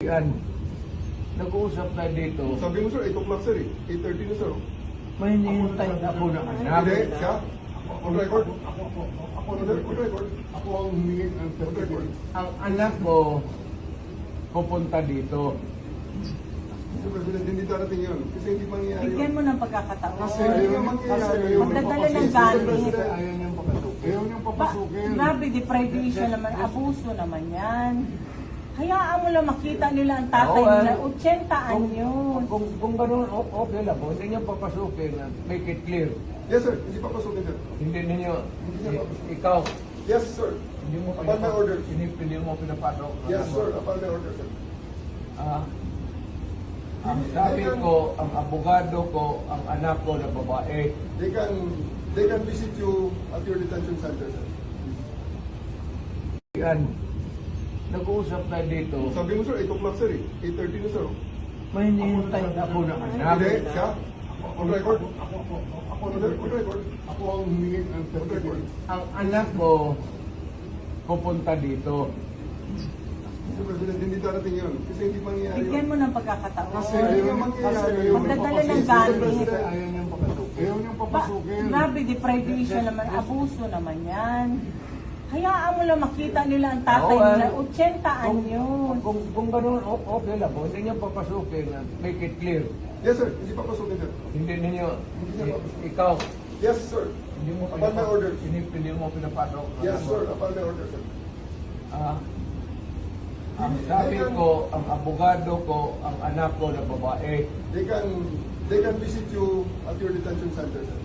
Yan. Nag-uusap tayo dito. Sabi mo sir, 8 o'clock sir eh. 8:30 na sir. May hinihintay ako na anak. Hindi, siya? On record? Ako on record? Ako ang humingi ng record. Ang anak ko pupunta dito. Mr. President, hindi darating yun. Kasi hindi mangyayari Bigyan yun. mo ng pagkakataon. Kasi ayaw mangyayari yun. Magdadala ng gamit. Ayaw niyang papasukin. Ayaw niyang papasukin. Grabe, deprivation naman, abuso naman yan. Hayaan mo lang makita nila ang tatay Oo, nila, 80 yun. Kung ganun, okay lang po. Hindi niyo papasukin. Make it clear. Yes sir, hindi papasukin sir. Hindi ninyo, Hindi niya papasukin. ikaw, Yes sir. hindi mo Upon my order. hindi mo pinapasok. Yes sir, upon my order sir. Ang sabi ko, ang abogado ko, ang anak ko na babae, They can visit you at your detention center sir. yan. Nag-uusap tayo dito. Sabi mo sir, 8 o'clock sir eh. 8:30 na sir. May hinihintay ako na anak. Hindi, siya? On record? Ako on record? Ako ang humingi ng record. Ang anak ko pupunta dito. Mr. President, hindi darating yun. Kasi hindi mangyayari Bigyan yun. mo ng pagkakataon. Kasi ayaw mangyayari yun. Magdadala ng Mr. gamit. President, Ayaw niyang papasukin. ayaw niyang papasukin. Grabe, deprivation naman, abuso naman yan. Hayaan mo lang makita nila ang tatay Oo, nila, 80 yun. Kung ganun, okay lang po. Hindi niyo papasukin. Make it clear. Yes sir, hindi papasukin sir. Hindi ninyo, Hindi niya papasukin. ikaw, Yes sir. hindi mo Upon my order. hindi mo pinapasok. Yes sir, upon my order sir. Ang sabi ko, ang abogado ko, ang anak ko na babae, They can visit you at your detention center sir.